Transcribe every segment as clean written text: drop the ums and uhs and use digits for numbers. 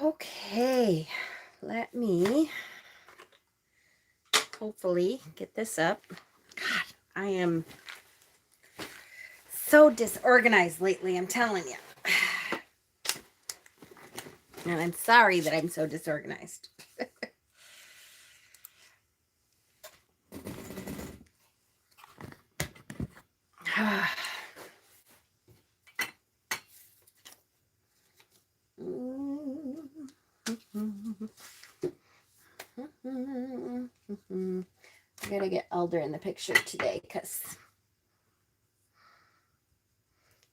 Okay, let me hopefully get this up. God, I am so disorganized lately, I'm telling you. And I'm sorry that I'm so disorganized. I gotta get Elder in the picture today because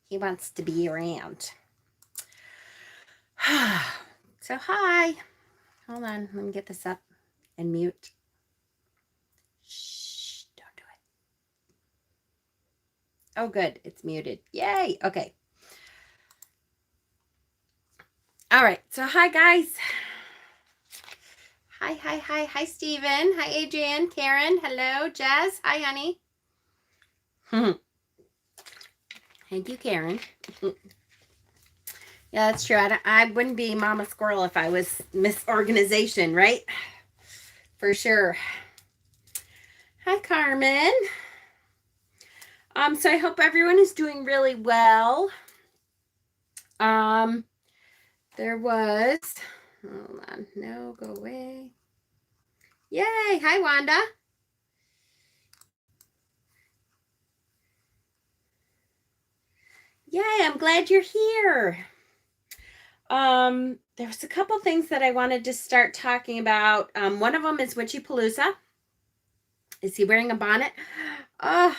he wants to be around. So, hi. Hold on. Let me get this up and mute. Shh. Don't do it. Oh, good. It's muted. Yay. Okay. All right. So, hi, guys. Hi, hi, hi. Hi, Steven. Hi, Adrian. Karen. Hello. Jazz. Hi, honey. Thank you, Karen. Yeah, that's true. I wouldn't be Mama Squirrel if I was Miss Organization, right? For sure. Hi, Carmen. So I hope everyone is doing really well. There was, hold on, no, go away. Yay! Hi, Wanda. Yay! I'm glad you're here. There was a couple things that I wanted to start talking about. One of them is Witchy Palooza. Is he wearing a bonnet? Oh,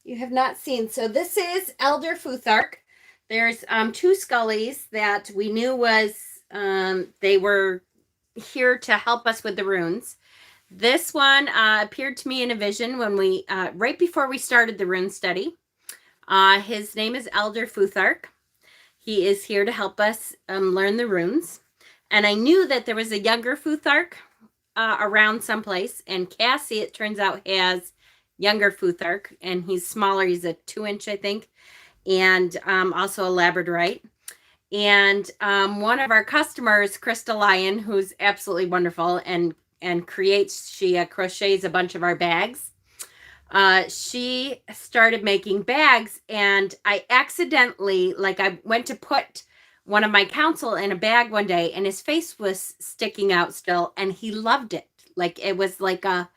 you have not seen. So this is Elder Futhark. There's two Scullies that we knew was they were here to help us with the runes. This one appeared to me in a vision when we right before we started the rune study. His name is Elder Futhark. He is here to help us learn the runes. And I knew that there was a younger Futhark around someplace. And Cassie, it turns out, has younger Futhark. And he's smaller. He's a 2-inch, I think. And also a Labradorite. And one of our customers, Krista Lyon, who's absolutely wonderful and she crochets a bunch of our bags. She started making bags, and I accidentally, I went to put one of my counsel in a bag one day, and his face was sticking out still, and he loved it. Like it was like a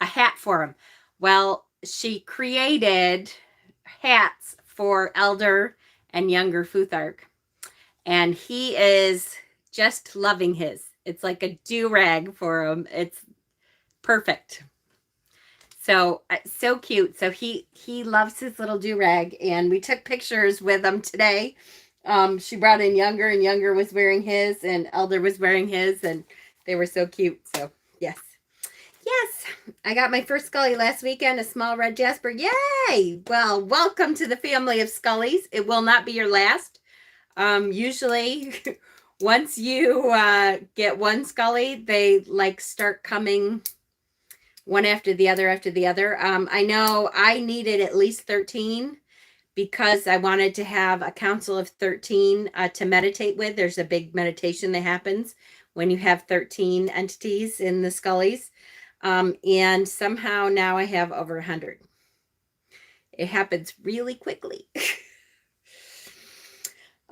hat for him. Well, she created hats for Elder and younger Futhark, and he is just loving his. It's like a do-rag for him. It's perfect. So cute. So he loves his little do-rag, and we took pictures with him today. She brought in younger, and younger was wearing his, and Elder was wearing his, and they were so cute. So yes, I got my first Scully last weekend, a small red Jasper. Yay! Well, welcome to the family of Scullies. It will not be your last. Usually once you get one Scully, they start coming one after the other after the other. I know I needed at least 13 because I wanted to have a council of 13 to meditate with. There's a big meditation that happens when you have 13 entities in the Scullies. And somehow now I have over 100. It happens really quickly.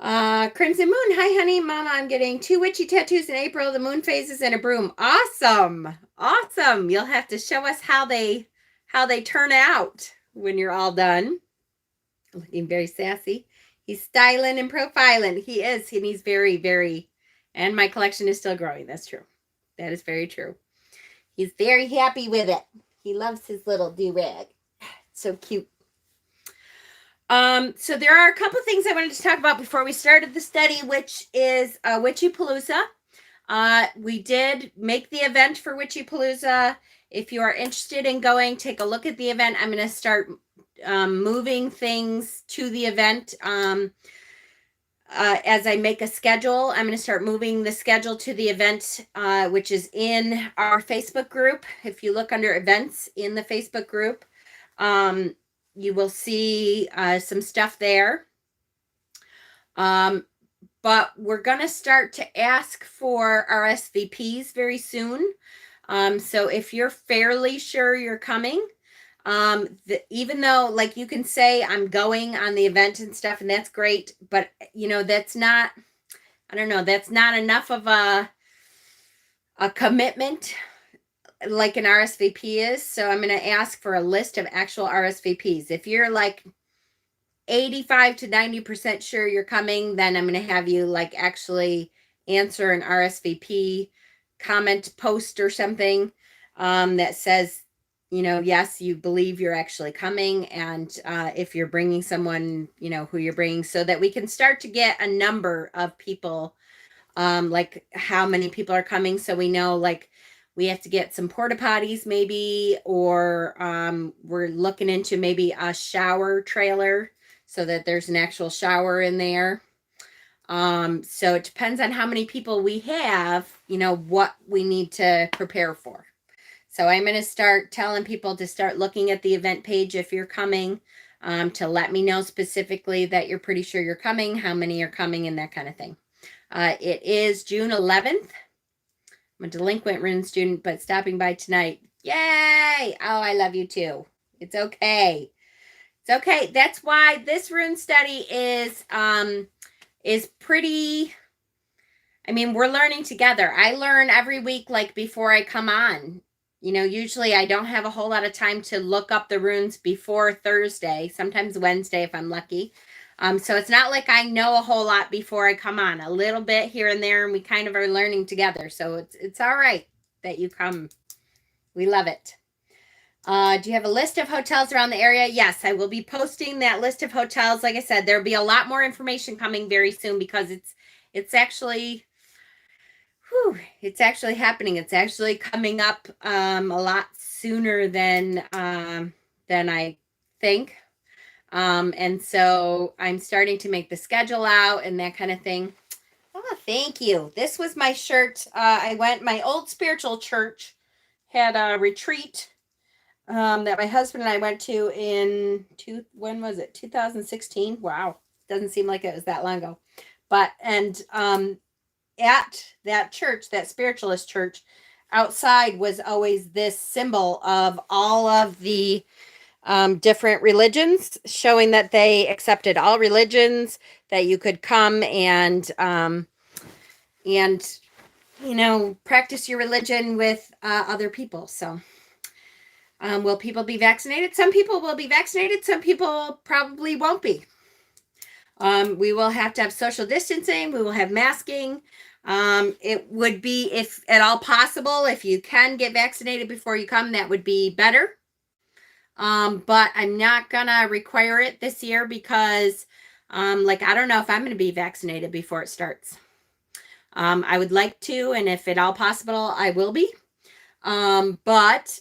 Crimson Moon. Hi, honey. Mama, I'm getting 2 witchy tattoos in April. The moon phases and a broom. Awesome. Awesome. You'll have to show us how they turn out when you're all done. Looking very sassy. He's styling and profiling. He is. And he's very, very, and my collection is still growing. That's true. That is very true. He's very happy with it. He loves his little do-rag. So cute. So there are a couple of things I wanted to talk about before we started the study, which is Witchy Palooza. We did make the event for Witchy Palooza. If you are interested in going, take a look at the event. I'm going to start moving things to the event as I make a schedule. I'm going to start moving the schedule to the event, which is in our Facebook group. If you look under events in the Facebook group, you will see some stuff there. but we're going to start to ask for RSVPs very soon. So if you're fairly sure you're coming, even though like you can say I'm going on the event and stuff, and that's great, but that's not, I don't know, that's not enough of a commitment like an RSVP is. So I'm going to ask for a list of actual RSVPs. If you're like 85 to 90% sure you're coming, then I'm going to have you like actually answer an RSVP comment post or something that says, yes, you believe you're actually coming. And if you're bringing someone, who you're bringing, so that we can start to get a number of people, like how many people are coming. So we know like we have to get some porta potties maybe, or we're looking into maybe a shower trailer so that there's an actual shower in there. So it depends on how many people we have, what we need to prepare for. So I'm going to start telling people to start looking at the event page if you're coming, to let me know specifically that you're pretty sure you're coming, how many are coming, and that kind of thing. It is June 11th. I'm a delinquent Rune student, but stopping by tonight. Yay! Oh, I love you too. It's okay. It's okay. That's why this Rune study is pretty, I mean, we're learning together. I learn every week, like before I come on. Usually I don't have a whole lot of time to look up the runes before Thursday, sometimes Wednesday if I'm lucky. So it's not like I know a whole lot before I come on. A little bit here and there, and we kind of are learning together. So it's all right that you come. We love it. Do you have a list of hotels around the area? Yes, I will be posting that list of hotels. Like I said, there'll be a lot more information coming very soon because it's actually happening. It's actually coming up a lot sooner than I think. And so I'm starting to make the schedule out and that kind of thing. Oh, thank you. This was my shirt. My old spiritual church had a retreat that my husband and I went to when was it? 2016. Wow. Doesn't seem like it was that long ago. But, at that church, that spiritualist church, outside was always this symbol of all of the different religions, showing that they accepted all religions, that you could come and practice your religion with other people. So will people be vaccinated? Some people will be vaccinated. Some people probably won't be. We will have to have social distancing. We will have masking. It would be, if at all possible, if you can get vaccinated before you come, that would be better. But I'm not gonna require it this year because, I don't know if I'm gonna be vaccinated before it starts. I would like to, and if at all possible, I will be. But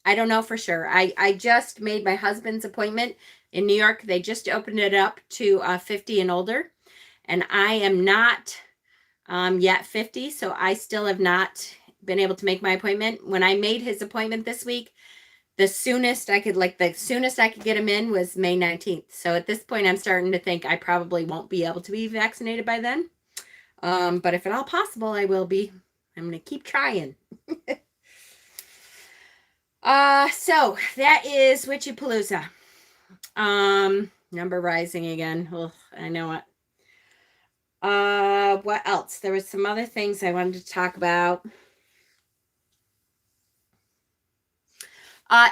I don't know for sure. I just made my husband's appointment in New York. They just opened it up to 50 and older, and I am not yet 50, so I still have not been able to make my appointment. When I made his appointment this week, the soonest I could get him in was May 19th. So at this point, I'm starting to think I probably won't be able to be vaccinated by then. But if at all possible, I will be. I'm going to keep trying. So that is Witchypalooza. Number rising again. Oh, I know it. What else? There was some other things I wanted to talk about.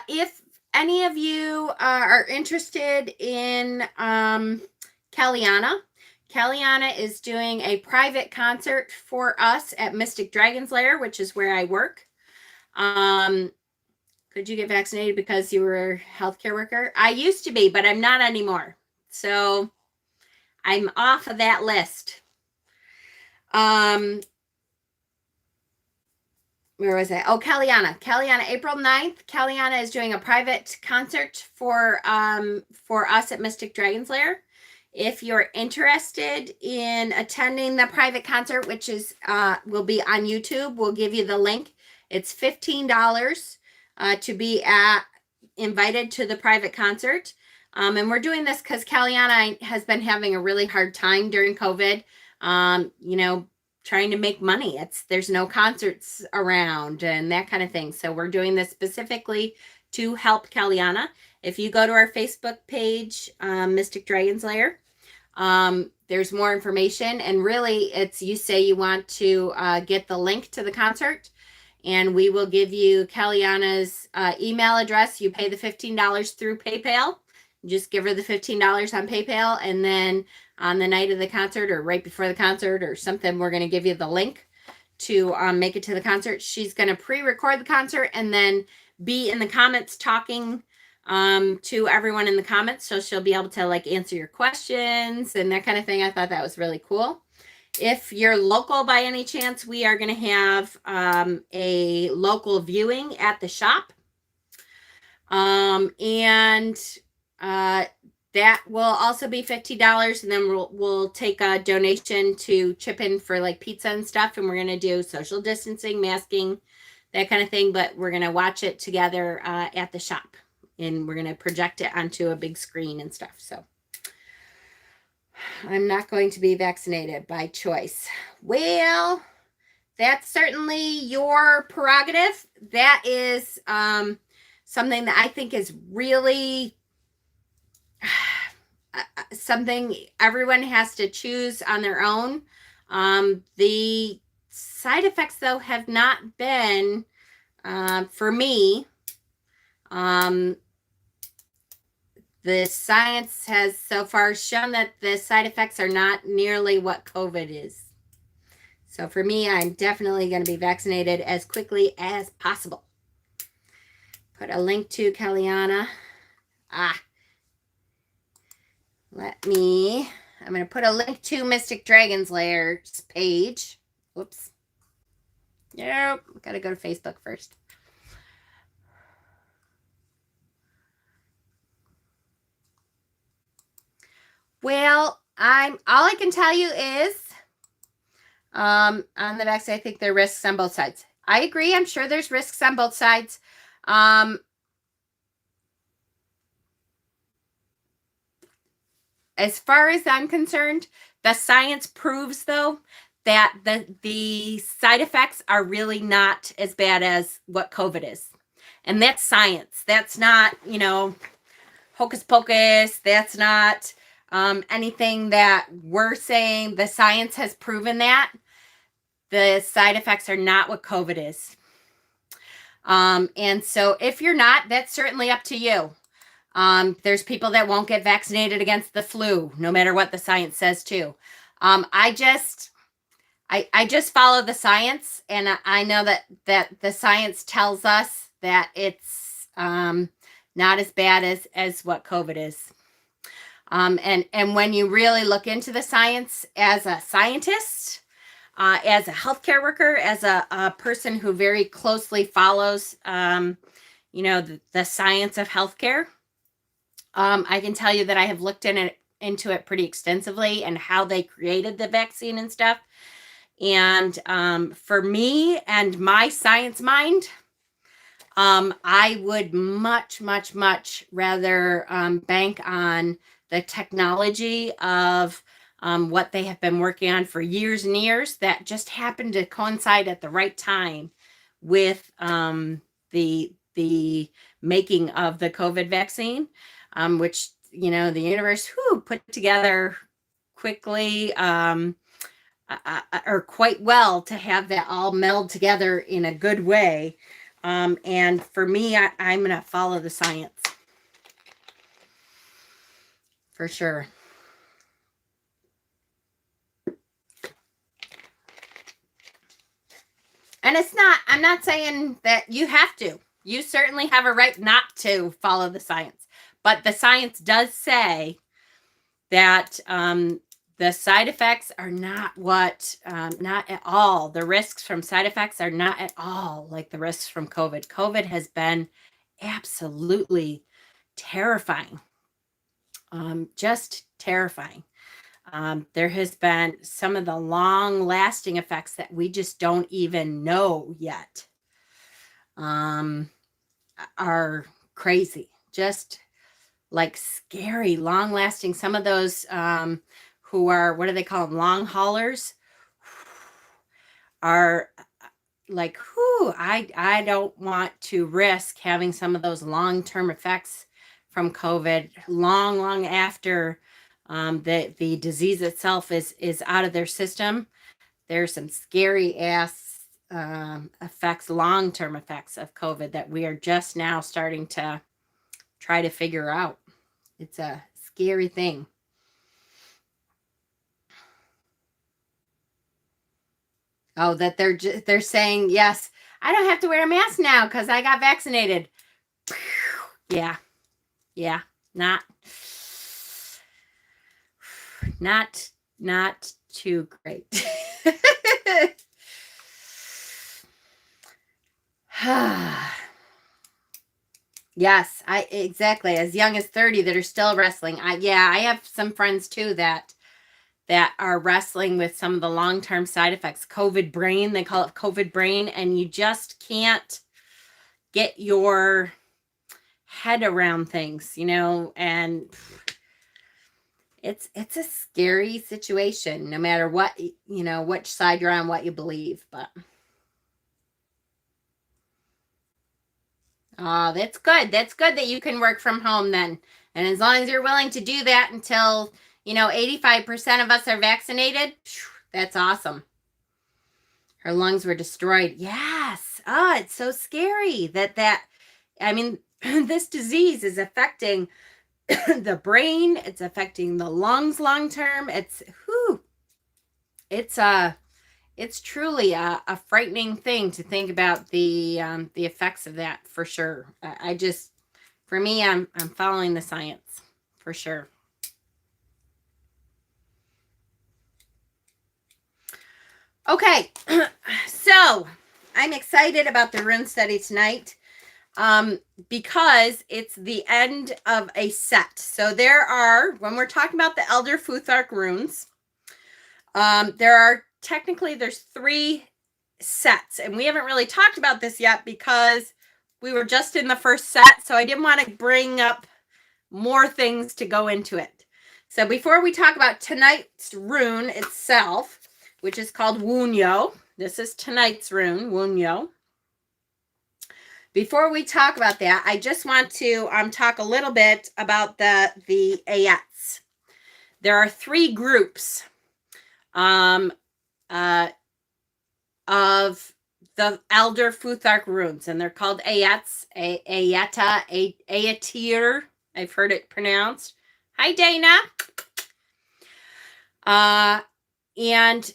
If any of you are interested in Kellyanna is doing a private concert for us at Mystic Dragon's Lair, which is where I work. Could you get vaccinated because you were a healthcare worker? I used to be, but I'm not anymore. So I'm off of that list. Where was I? Oh, Kellyanna, April 9th. Kellyanna is doing a private concert for us at Mystic Dragon's Lair. If you're interested in attending the private concert, which is will be on YouTube, we'll give you the link. It's $15 to be invited to the private concert. And we're doing this because Kellyanna has been having a really hard time during COVID. you know, trying to make money. There's no concerts around and that kind of thing. So we're doing this specifically to help Kellyanna. If you go to our Facebook page, Mystic Dragon's Lair, there's more information. And really, it's you say you want to get the link to the concert, and we will give you Kellyanna's email address. You pay the $15 through PayPal. Just give her the $15 on PayPal, and then on the night of the concert or right before the concert or something, we're going to give you the link to make it to the concert. She's going to pre-record the concert and then be in the comments talking to everyone in the comments. So she'll be able to like answer your questions and that kind of thing. I thought that was really cool. If you're local by any chance, we are going to have a local viewing at the shop. And that will also be $50. And then we'll take a donation to chip in for like pizza and stuff. And we're going to do social distancing, masking, that kind of thing. But we're going to watch it together at the shop. And we're going to project it onto a big screen and stuff. So I'm not going to be vaccinated by choice. Well, that's certainly your prerogative. That is something that I think is really something everyone has to choose on their own. The side effects, though, have not been, for me, the science has so far shown that the side effects are not nearly what COVID is. So for me, I'm definitely going to be vaccinated as quickly as possible. Put a link to Kellyanna. I'm going to put a link to Mystic Dragon's Lair's page. Whoops. Yep, got to go to Facebook first. Well, all I can tell you is on the vaccine, I think there are risks on both sides. I agree. I'm sure there's risks on both sides. As far as I'm concerned, the science proves, though, that the side effects are really not as bad as what COVID is. And that's science. That's not, hocus pocus. That's not anything that we're saying. The science has proven that the side effects are not what COVID is. And so if you're not, that's certainly up to you. There's people that won't get vaccinated against the flu, no matter what the science says too. I just follow the science, and I know that the science tells us that it's not as bad as what COVID is. And when you really look into the science as a scientist, as a healthcare worker, as a person who very closely follows, the science of healthcare, I can tell you that I have looked into it pretty extensively and how they created the vaccine and stuff. And for me and my science mind, I would much, much, much rather bank on the technology of what they have been working on for years and years that just happened to coincide at the right time with the making of the COVID vaccine, which, the universe put together quickly or quite well to have that all meld together in a good way. And for me, I'm going to follow the science. For sure. And I'm not saying that you have to. You certainly have a right not to follow the science. But the science does say that the side effects are not not at all. The risks from side effects are not at all like the risks from COVID. COVID has been absolutely terrifying. Just terrifying. There has been some of the long-lasting effects that we just don't even know yet. Are crazy. Just like scary, long-lasting. Some of those who are, what do they call them, long haulers, are like, whoo, I don't want to risk having some of those long-term effects from COVID long after the disease itself is out of their system. There's some scary ass effects, long-term effects of COVID that we are just now starting to try to figure out. It's a scary thing. Oh, that they're saying, yes, I don't have to wear a mask now because I got vaccinated. Yeah, not too great. Yes, exactly. As young as 30 that are still wrestling. I have some friends too that are wrestling with some of the long-term side effects. COVID brain, they call it COVID brain, and you just can't get your head around things, and it's a scary situation, no matter what, which side you're on, what you believe. But oh, that's good. That's good that you can work from home then. And as long as you're willing to do that until, 85% of us are vaccinated, that's awesome. Her lungs were destroyed. Yes. Oh, it's so scary this disease is affecting the brain. It's affecting the lungs long term. It's truly a frightening thing to think about the effects of that, for sure. For me, I'm following the science for sure. Okay, so I'm excited about the rune study tonight because it's the end of a set. So when we're talking about the Elder Futhark runes, there's 3 sets, and we haven't really talked about this yet because we were just in the first set, so I didn't want to bring up more things to go into it. So before we talk about tonight's rune itself, which is called Wunjo, this is tonight's rune, Wunjo. Before we talk about that, I just want to talk a little bit about the Ayets. There are 3 groups of the Elder Futhark runes, and they're called Ayets, Ayeta, Ayetir. I've heard it pronounced. Hi, Dana. And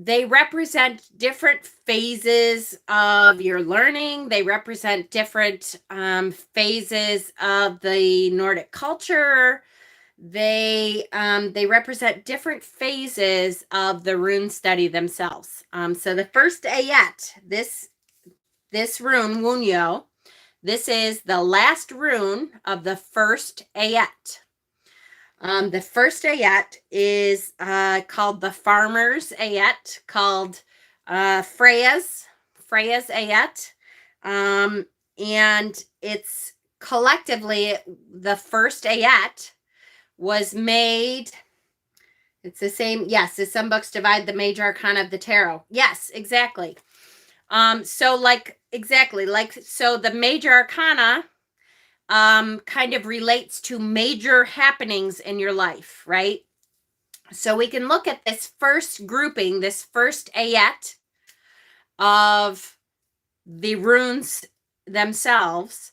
they represent different phases of your learning. They represent different phases of the Nordic culture. They represent different phases of the rune study themselves. So the first Ayet, this rune, Wunjo, this is the last rune of the first Ayet. The first Ayet is called the Farmer's Ayet, called Freya's Ayet. And it's collectively, the first Ayet was made, it's the same, yes, as some books divide the major arcana of the tarot. Yes, exactly. So the major arcana kind of relates to major happenings in your life, right? So we can look at this first grouping, this first Ayet of the runes themselves,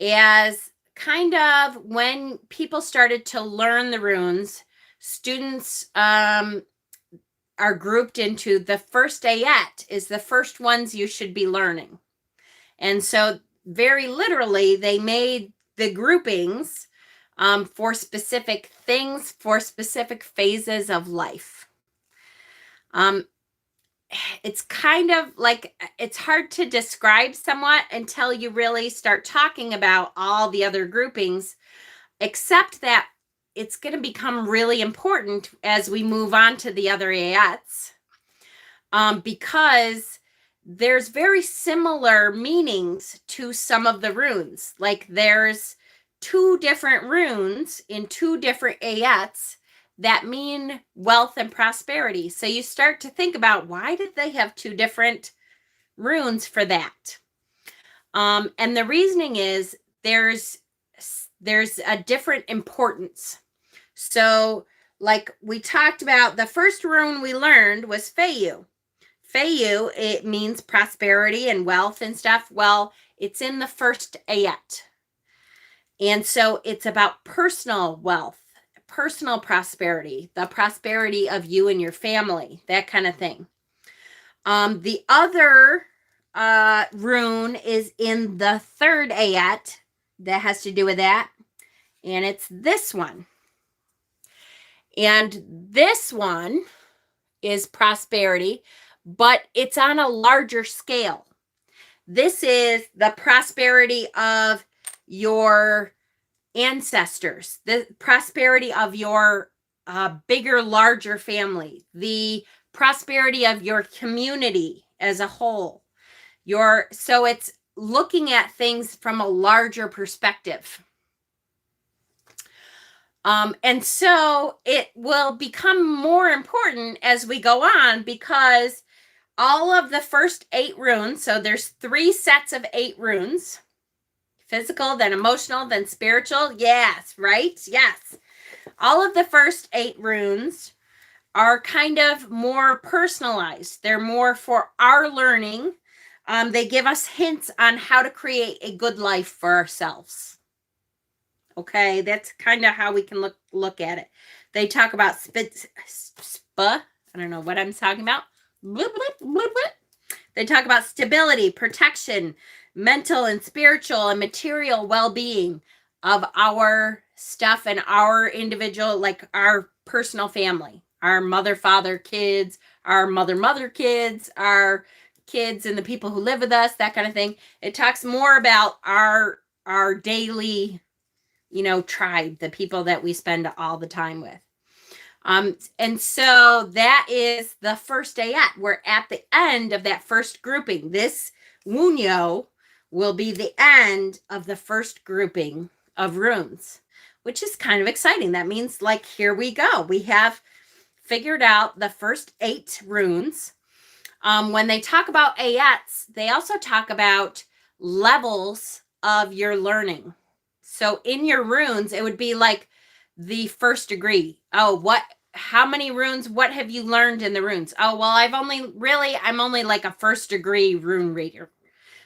as kind of when people started to learn the runes, students are grouped into the first Ayet is the first ones you should be learning. And so very literally, they made the groupings for specific things, for specific phases of life. It's kind of like, it's hard to describe somewhat until you really start talking about all the other groupings, except that it's going to become really important as we move on to the other Ayets, because there's very similar meanings to some of the runes. Like there's 2 different runes in 2 different Ayets that mean wealth and prosperity. So you start to think about, why did they have two different runes for that? And the reasoning is there's a different importance. So like we talked about, the first rune we learned was Feiyu. Feiyu, it means prosperity and wealth and stuff. Well, it's in the first ayat. And so it's about personal wealth, personal prosperity, the prosperity of you and your family, that kind of thing. The other rune is in the third ayat that has to do with that. And it's this one. And this one is prosperity, but it's on a larger scale. This is the prosperity of your ancestors, the prosperity of your bigger, larger family, the prosperity of your community as a whole. So it's looking at things from a larger perspective. And so it will become more important as we go on, because all of the first 8 runes, so there's 3 sets of 8 runes, physical, then emotional, then spiritual. Yes, right? Yes. All of the first 8 runes are kind of more personalized. They're more for our learning. They give us hints on how to create a good life for ourselves. Okay, that's kind of how we can look at it. They talk about I don't know what I'm talking about. Bloop, bloop, bloop, bloop. They talk about stability, protection, mental and spiritual and material well-being of our stuff and our individual, like our personal family, our mother, father, kids, our mother, kids, our kids and the people who live with us, that kind of thing. It talks more about our daily, tribe, the people that we spend all the time with. And so that is the first ayat. We're at the end of that first grouping. This Wunjo will be the end of the first grouping of runes, which is kind of exciting. That means, like, here we go. We have figured out the first 8 runes. When they talk about ayats, they also talk about levels of your learning. So in your runes, it would be like the first degree. Oh, how many runes? What have you learned in the runes? Oh, well, I'm only like a first degree rune reader.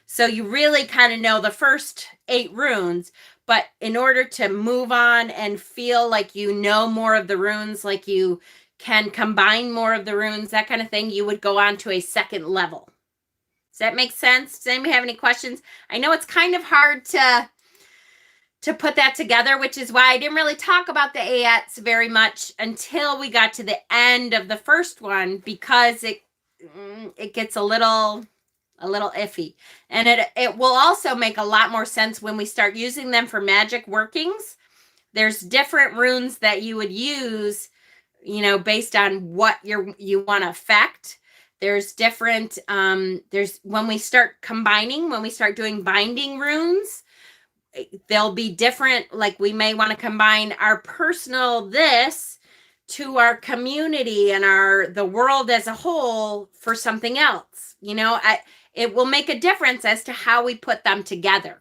So you really kind of know the first 8 runes, but in order to move on and feel like you know more of the runes, like you can combine more of the runes, that kind of thing, you would go on to a second level. Does that make sense? Does anybody have any questions? I know it's kind of hard to put that together, which is why I didn't really talk about the ayats very much until we got to the end of the first one, because it gets a little iffy. And it will also make a lot more sense when we start using them for magic workings. There's different runes that you would use, based on what you want to affect. There's different, when we start doing binding runes, there'll be different, like we may want to combine our personal this to our community and the world as a whole for something else. It will make a difference as to how we put them together.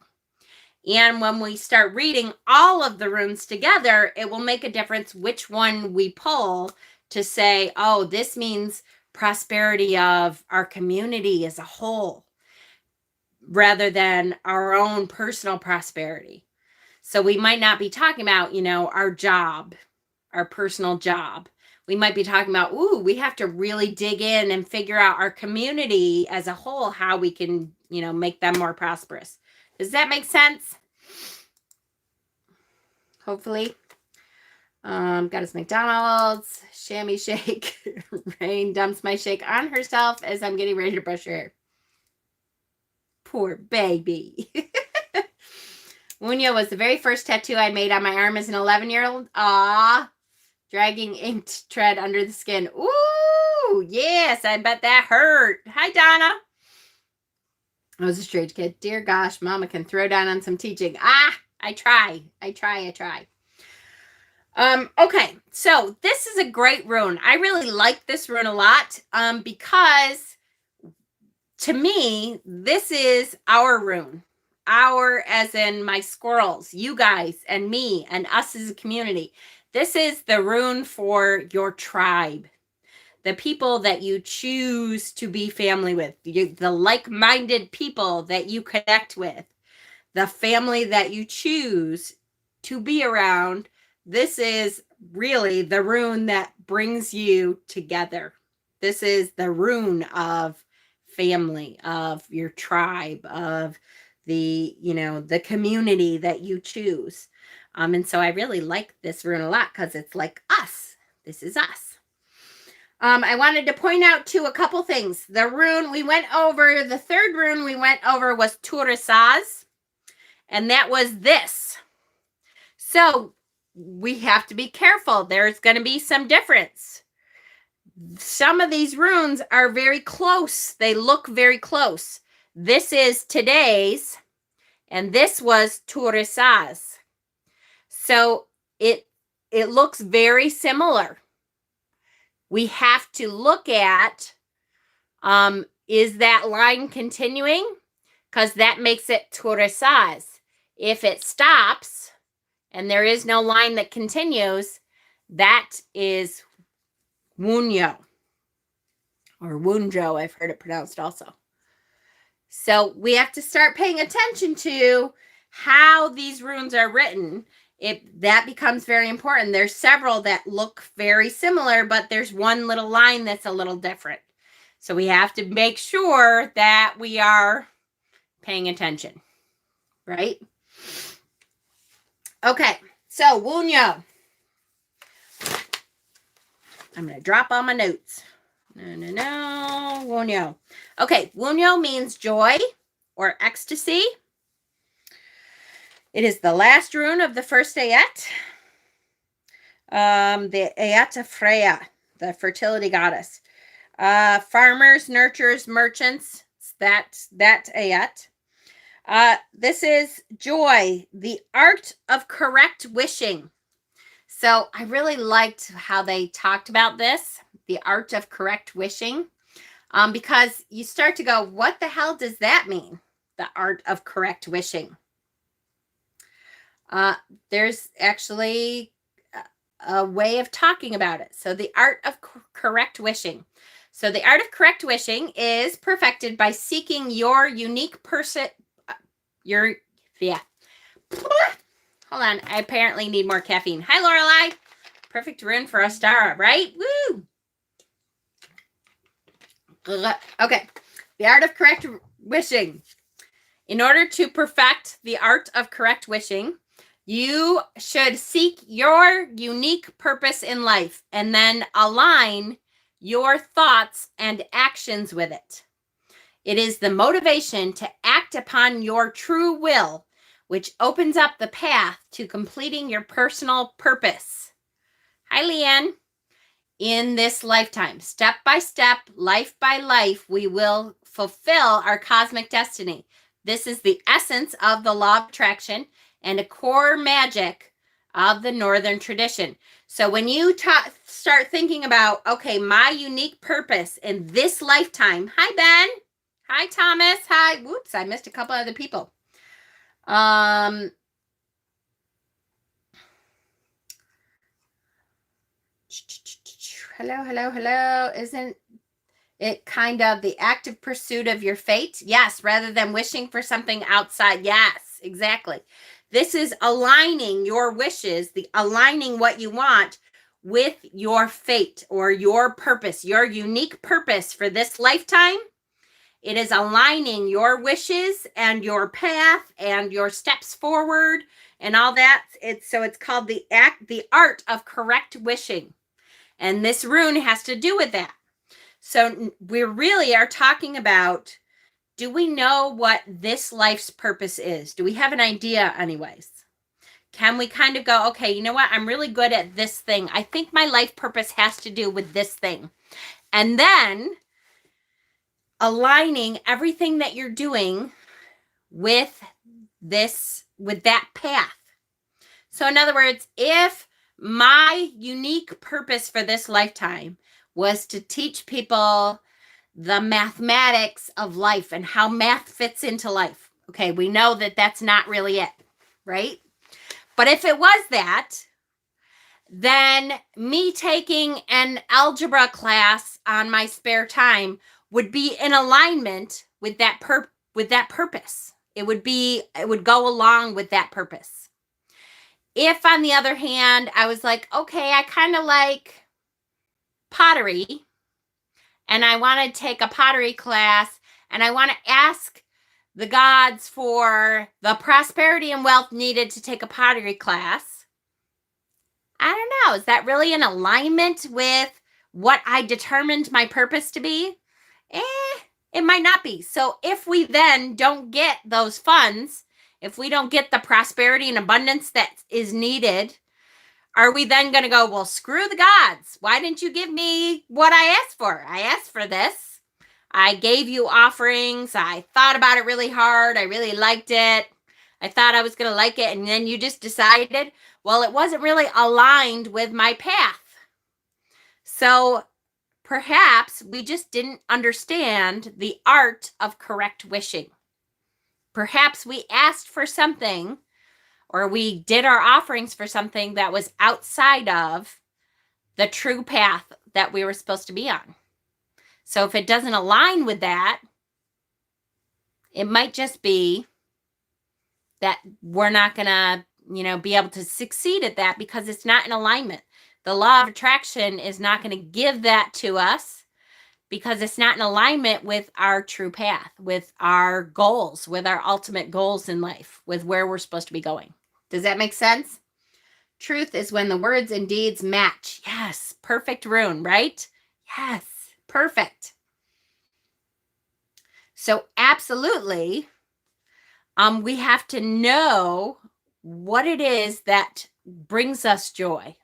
And when we start reading all of the runes together, it will make a difference which one we pull to say, oh, this means prosperity of our community as a whole, rather than our own personal prosperity. So we might not be talking about, our job, our personal job. We might be talking about, we have to really dig in and figure out our community as a whole, how we can, make them more prosperous. Does that make sense? Hopefully. Got his McDonald's, chamois shake. Rain dumps my shake on herself as I'm getting ready to brush her hair. Poor baby. Wunjo was the very first tattoo I made on my arm as an 11-year-old. Ah, dragging inked tread under the skin. Ooh, yes, I bet that hurt. Hi, Donna. I was a strange kid. Dear gosh, Mama can throw down on some teaching. I try. Okay, so this is a great rune. I really like this rune a lot because to me, this is our rune. Our as in my squirrels, you guys and me and us as a community. This is the rune for your tribe. The people that you choose to be family with, the like-minded people that you connect with, the family that you choose to be around. This is really the rune that brings you together. This is the rune of family, of your tribe, of the community that you choose. And so I really like this rune a lot because it's like us. This is us. I wanted to point out too a couple things. The rune we went over, the third rune we went over was Turisaz, and that was this. So we have to be careful. There's going to be some difference. Some of these runes are very close. They look very close. This is today's, and this was Turisaz. So it looks very similar. We have to look at, is that line continuing? Because that makes it Turisaz. If it stops and there is no line that continues, that is Wunjo or Wunjo, I've heard it pronounced also. So we have to start paying attention to how these runes are written. That becomes very important. There's several that look very similar, but there's one little line that's a little different. So we have to make sure that we are paying attention, right? Okay, so Wunjo. I'm going to drop all my notes. No, Wunjo. Okay, Wunjo means joy or ecstasy. It is the last rune of the first Ayat. The Ayat of Freya, the fertility goddess. Farmers, nurturers, merchants, that Ayat. This is joy, the art of correct wishing. So I really liked how they talked about this, the art of correct wishing, because you start to go, what the hell does that mean? The art of correct wishing. There's actually a way of talking about it. So the art of correct wishing. So the art of correct wishing is perfected by seeking your unique person. Hold on. I apparently need more caffeine. Hi, Lorelai. Perfect rune for Ostara, right? Woo! Okay. The art of correct wishing. In order to perfect the art of correct wishing, you should seek your unique purpose in life and then align your thoughts and actions with it. It is the motivation to act upon your true will, which opens up the path to completing your personal purpose. Hi, Leanne. In this lifetime, step by step, life by life, we will fulfill our cosmic destiny. This is the essence of the law of attraction and a core magic of the Northern tradition. So when you start thinking about, okay, my unique purpose in this lifetime. Hi, Ben. Hi, Thomas. Hi. Whoops, I missed a couple other people. Hello. Isn't it kind of the active pursuit of your fate? Yes, rather than wishing for something outside. Yes, exactly. This is aligning your wishes, aligning what you want with your fate or your purpose, your unique purpose for this lifetime. It is aligning your wishes and your path and your steps forward and all that. So it's called the art of correct wishing. And this rune has to do with that. So we really are talking about, do we know what this life's purpose is? Do we have an idea anyways? Can we kind of go, okay, you know what? I'm really good at this thing. I think my life purpose has to do with this thing. And then aligning everything that you're doing with that path. So in other words, if My unique purpose for this lifetime was to teach people the mathematics of life and how math fits into life. Okay, we know that that's not really it, right? But if it was that, then me taking an algebra class on my spare time would be in alignment with that purpose. It would go along with that purpose. If on the other hand, I was like, okay, I kind of like pottery and I want to take a pottery class and I want to ask the gods for the prosperity and wealth needed to take a pottery class. I don't know. Is that really in alignment with what I determined my purpose to be? It might not be. So if we then don't get those funds, if we don't get the prosperity and abundance that is needed, are we then going to go, well, screw the gods. Why didn't you give me what I asked for? I asked for this. I gave you offerings. I thought about it really hard. I really liked it. I thought I was going to like it. And then you just decided, well, it wasn't really aligned with my path. So perhaps we just didn't understand the art of correct wishing. Perhaps we asked for something or we did our offerings for something that was outside of the true path that we were supposed to be on. So if it doesn't align with that, it might just be that we're not going to, be able to succeed at that because it's not in alignment. The law of attraction is not going to give that to us because it's not in alignment with our true path, with our goals, with our ultimate goals in life, with where we're supposed to be going. Does that make sense? Truth is when the words and deeds match. Yes, perfect, Rune, right? Yes, perfect. So absolutely, we have to know what it is that brings us joy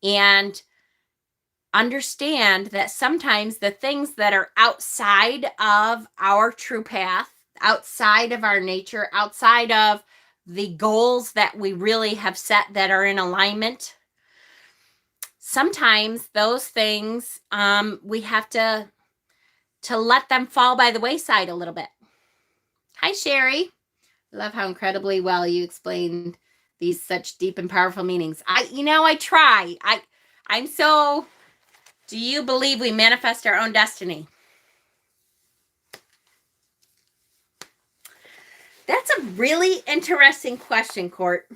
and understand that sometimes the things that are outside of our true path, outside of our nature, outside of the goals that we really have set that are in alignment, sometimes those things we have to let them fall by the wayside a little bit. Hi, Sherry. I love how incredibly well you explained these such deep and powerful meanings. I try. I'm so... Do you believe we manifest our own destiny? That's a really interesting question, Court.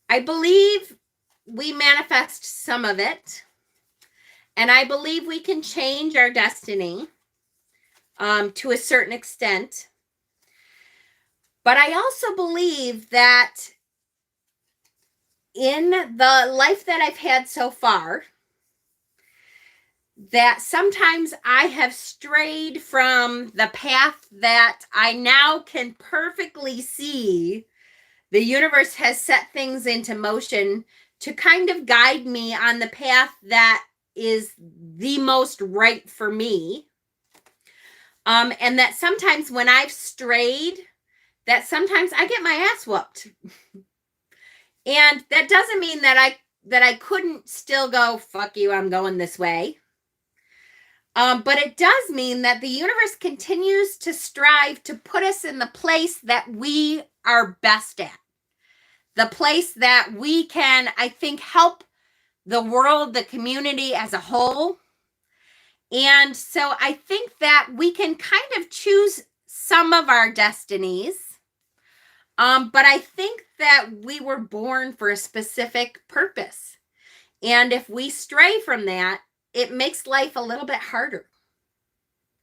I believe we manifest some of it, and I believe we can change our destiny to a certain extent. But I also believe that in the life that I've had so far, that sometimes I have strayed from the path that I now can perfectly see the universe has set things into motion to kind of guide me on the path that is the most right for me. And that sometimes when I've strayed, that sometimes I get my ass whooped. And that doesn't mean that I couldn't still go, fuck you, I'm going this way. But it does mean that the universe continues to strive to put us in the place that we are best at. The place that we can, I think, help the world, the community as a whole. And so I think that we can kind of choose some of our destinies. But I think that we were born for a specific purpose. And if we stray from that, it makes life a little bit harder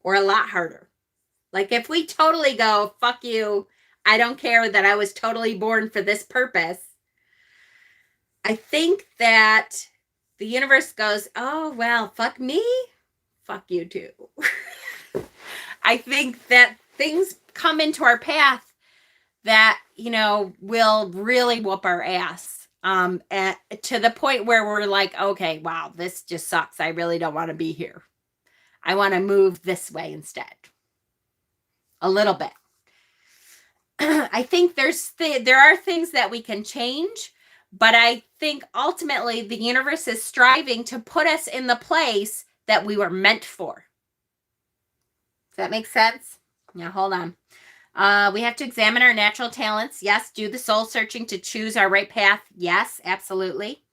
or a lot harder. Like if we totally go, fuck you, I don't care that I was totally born for this purpose. I think that the universe goes, oh, well, fuck me, fuck you too. I think that things come into our path that, will really whoop our ass. To the point where we're like, okay, wow, this just sucks. I really don't want to be here. I want to move this way instead. A little bit. I think there are things that we can change, But I think ultimately the universe is striving to put us in the place that we were meant for. Does that make sense? Now, hold on. We have to examine our natural talents. Yes. Do the soul searching to choose our right path. Yes, absolutely.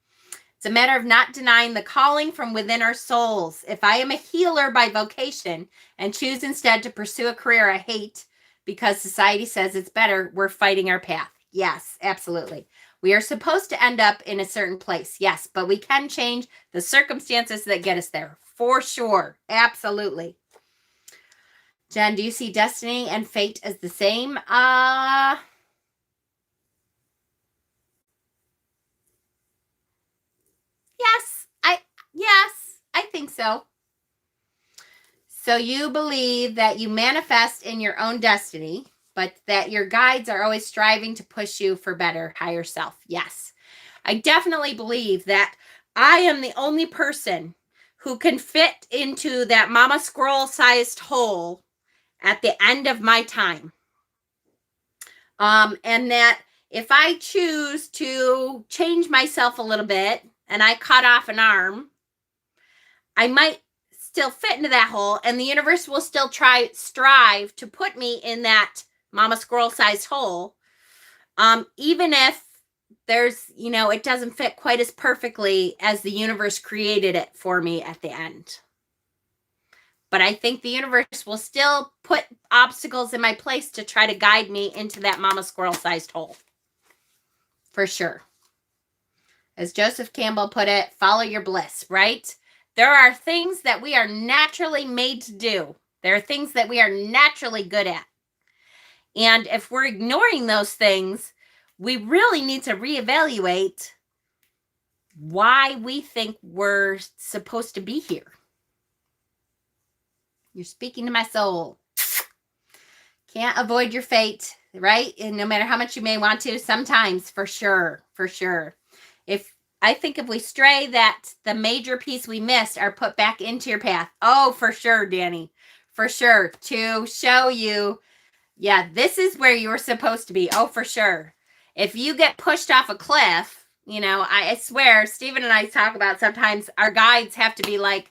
It's a matter of not denying the calling from within our souls. If I am a healer by vocation and choose instead to pursue a career I hate because society says it's better, we're fighting our path. Yes, absolutely. We are supposed to end up in a certain place. Yes, but we can change the circumstances that get us there. For sure. Absolutely. Jen, do you see destiny and fate as the same? Yes, I think so. So you believe that you manifest in your own destiny, but that your guides are always striving to push you for better, higher self. Yes. I definitely believe that I am the only person who can fit into that mama squirrel sized hole at the end of my time. And that if I choose to change myself a little bit and I cut off an arm, I might still fit into that hole, and the universe will still strive to put me in that mama squirrel sized hole. Even if there's, it doesn't fit quite as perfectly as the universe created it for me at the end. But I think the universe will still put obstacles in my place to try to guide me into that mama squirrel sized hole. For sure. As Joseph Campbell put it, follow your bliss, right? There are things that we are naturally made to do. There are things that we are naturally good at. And if we're ignoring those things, we really need to reevaluate why we think we're supposed to be here. You're speaking to my soul. Can't avoid your fate, right? And no matter how much you may want to, sometimes, for sure. I think if we stray, that the major piece we missed are put back into your path. Oh, for sure, Danny. For sure. To show you, yeah, this is where you were supposed to be. Oh, for sure. If you get pushed off a cliff, I swear, Stephen and I talk about sometimes our guides have to be like,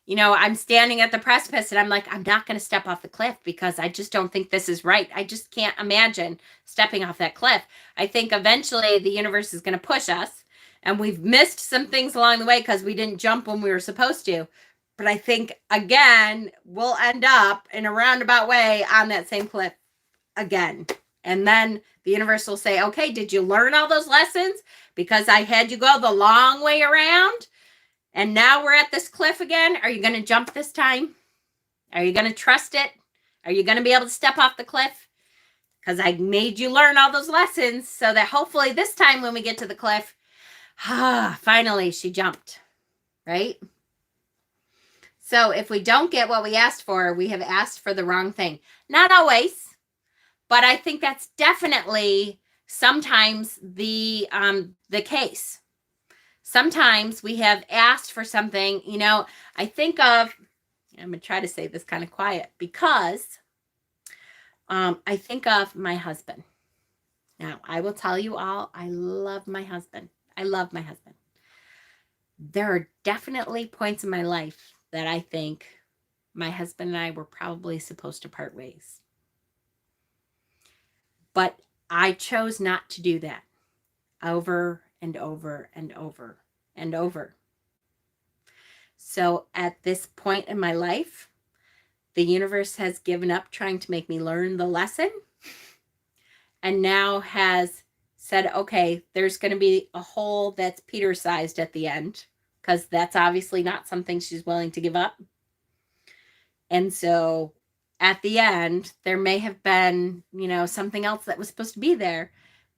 I'm standing at the precipice and I'm like, I'm not going to step off the cliff because I just don't think this is right. I just can't imagine stepping off that cliff. I think eventually the universe is going to push us. And we've missed some things along the way because we didn't jump when we were supposed to. But I think, again, we'll end up in a roundabout way on that same cliff again. And then the universe will say, okay, did you learn all those lessons? Because I had you go the long way around. And now we're at this cliff again. Are you going to jump this time? Are you going to trust it? Are you going to be able to step off the cliff? Because I made you learn all those lessons so that hopefully this time when we get to the cliff, finally she jumped, right? So if we don't get what we asked for, we have asked for the wrong thing. Not always, but I think that's definitely sometimes the case. Sometimes we have asked for something, I think of, I'm going to try to say this kind of quiet because I think of my husband. Now, I will tell you all, I love my husband. I love my husband. There are definitely points in my life that I think my husband and I were probably supposed to part ways. But I chose not to do that over and over and over and over. So at this point in my life, the universe has given up trying to make me learn the lesson and now has said, okay, there's going to be a hole that's Peter-sized at the end because that's obviously not something she's willing to give up. And so at the end, there may have been, something else that was supposed to be there,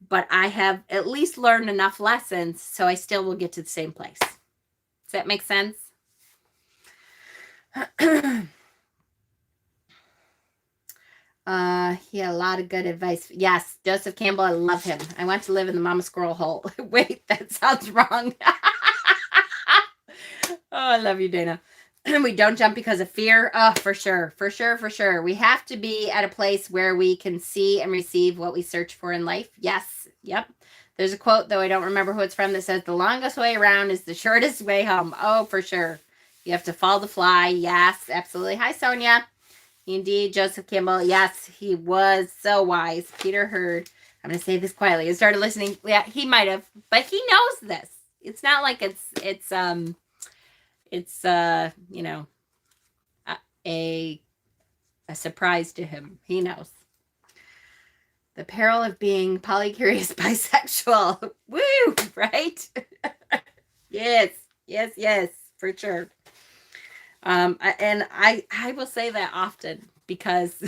but I have at least learned enough lessons so I still will get to the same place. Does that make sense? He had a lot of good advice. Yes, Joseph Campbell, I love him. I want to live in the mama squirrel hole. Wait, that sounds wrong. Oh, I love you, Dana. We don't jump because of fear. Oh, for sure. We have to be at a place where we can see and receive what we search for in life. Yes. Yep. There's a quote, though I don't remember who it's from, that says, the longest way around is the shortest way home. Oh, for sure. You have to fall to fly. Yes, absolutely. Hi, Sonia. Indeed, Joseph Campbell. Yes, he was so wise. Peter Hurd. I'm going to say this quietly. I started listening. Yeah, he might have, but he knows this. It's not like it's you know, a surprise to him. He knows. The peril of being polycurious bisexual. Woo, right? Yes, yes, yes, for sure. And I will say that often because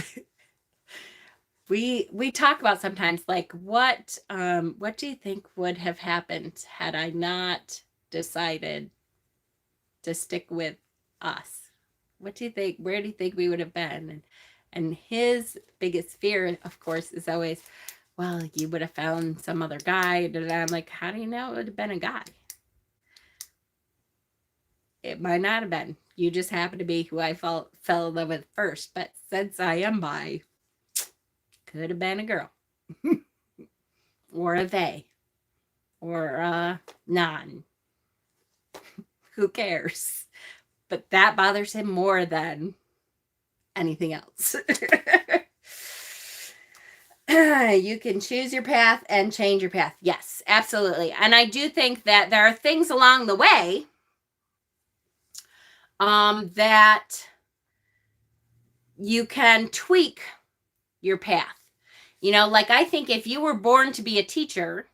we talk about sometimes like what do you think would have happened had I not decided to stick with us? What do you think? Where do you think we would have been? And his biggest fear, of course, is always, well, you would have found some other guy. And I'm like, how do you know it would have been a guy? It might not have been. You just happened to be who I fell in love with first. But since I am bi, could have been a girl. Or a they. Or a non. Who cares? But that bothers him more than anything else. You can choose your path and change your path. Yes, absolutely. And I do think that there are things along the way that you can tweak your path. You know, like I think if you were born to be a teacher,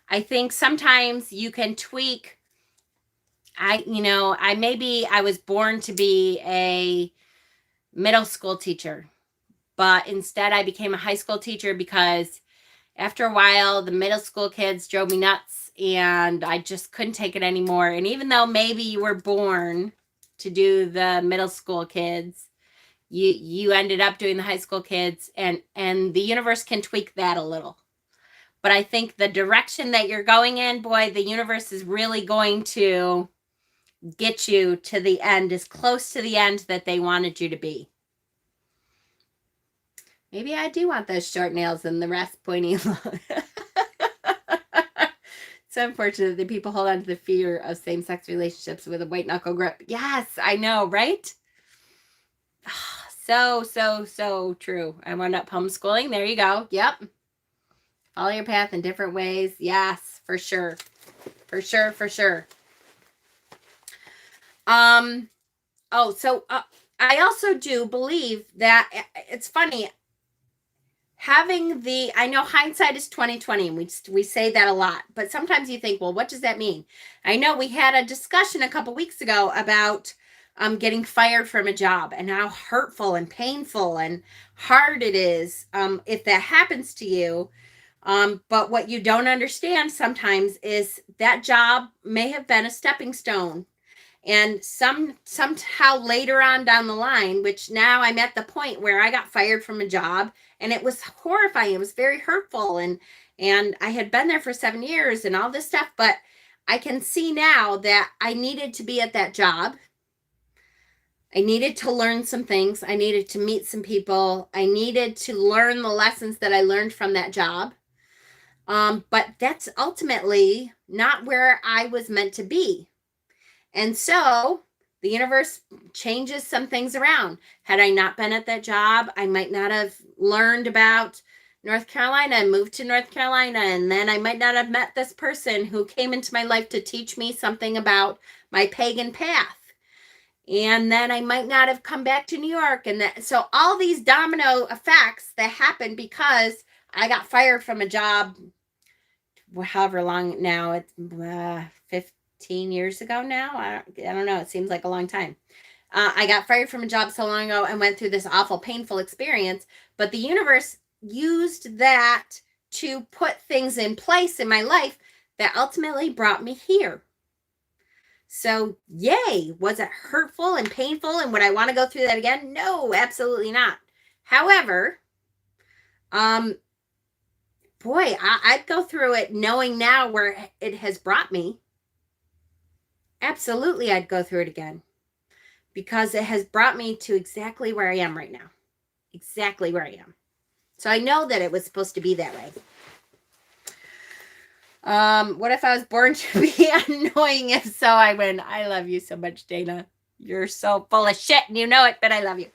I think sometimes you can tweak. I was born to be a middle school teacher, but instead I became a high school teacher because after a while, the middle school kids drove me nuts and I just couldn't take it anymore. And even though maybe you were born to do the middle school kids, you ended up doing the high school kids, and the universe can tweak that a little. But I think the direction that you're going in, boy, the universe is really going to get you to the end, as close to the end that they wanted you to be. Maybe I do want those short nails and the rest pointy and long. It's unfortunate that people hold on to the fear of same-sex relationships with a white knuckle grip. Yes, I know, right? So true. I wound up homeschooling. There you go. Yep. Follow your path in different ways. Yes, for sure. For sure, for sure. I also do believe that it's funny. I know hindsight is 2020, and we say that a lot, but sometimes you think, well, what does that mean? I know we had a discussion a couple weeks ago about getting fired from a job and how hurtful and painful and hard it is if that happens to you. But what you don't understand sometimes is that job may have been a stepping stone. And somehow later on down the line, which now I'm at the point where I got fired from a job, and it was horrifying. It was very hurtful. And I had been there for 7 years and all this stuff, but I can see now that I needed to be at that job. I needed to learn some things. I needed to meet some people. I needed to learn the lessons that I learned from that job. But that's ultimately not where I was meant to be. And so the universe changes some things around. Had I not been at that job, I might not have learned about North Carolina and moved to North Carolina. And then I might not have met this person who came into my life to teach me something about my pagan path. And then I might not have come back to New York. So all these domino effects that happen because I got fired from a job, however long now, it's 15 years ago now. I don't know. It seems like a long time. I got fired from a job so long ago and went through this awful, painful experience. But the universe used that to put things in place in my life that ultimately brought me here. So, yay. Was it hurtful and painful? And would I want to go through that again? No, absolutely not. However, boy, I'd go through it knowing now where it has brought me. Absolutely, I'd go through it again because it has brought me to exactly where I am right now. Exactly where I am. So I know that it was supposed to be that way. What if I was born to be annoying? If so, I win. I love you so much, Dana. You're so full of shit and you know it, but I love you.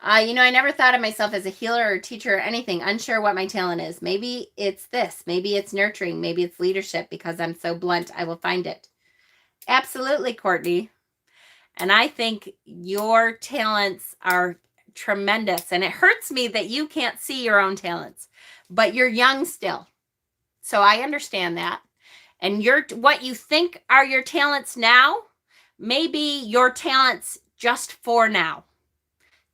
I never thought of myself as a healer or teacher or anything, unsure what my talent is. Maybe it's this. Maybe it's nurturing. Maybe it's leadership. Because I'm so blunt, I will find it. Absolutely, Courtney. And I think your talents are tremendous. And it hurts me that you can't see your own talents. But you're young still. So I understand that. And what you think are your talents now, maybe your talents just for now.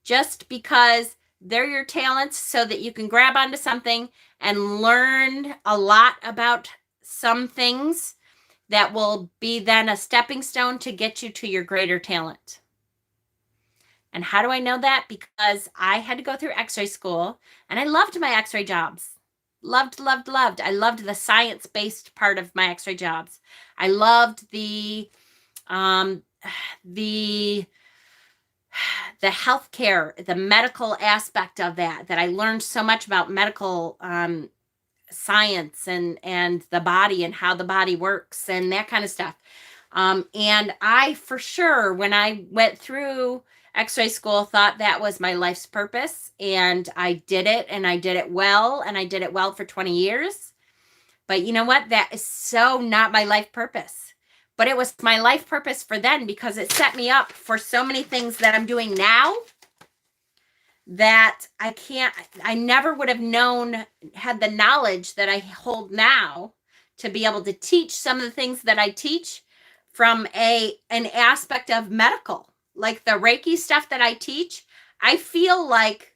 Just because they're your talents so that you can grab onto something and learn a lot about some things that will be then a stepping stone to get you to your greater talent. And how do I know that? Because I had to go through x-ray school and I loved my x-ray jobs. Loved. I loved the science-based part of my x-ray jobs. I loved the healthcare, the medical aspect of that I learned so much about medical science and the body and how the body works and that kind of stuff. And I, for sure, when I went through x-ray school, thought that was my life's purpose. And I did it, and I did it well, and I did it well for 20 years. But you know what? That is so not my life purpose. But it was my life purpose for then, because it set me up for so many things that I'm doing now that I never would have known, had the knowledge that I hold now to be able to teach some of the things that I teach from an aspect of medical, like the Reiki stuff that I teach. I feel like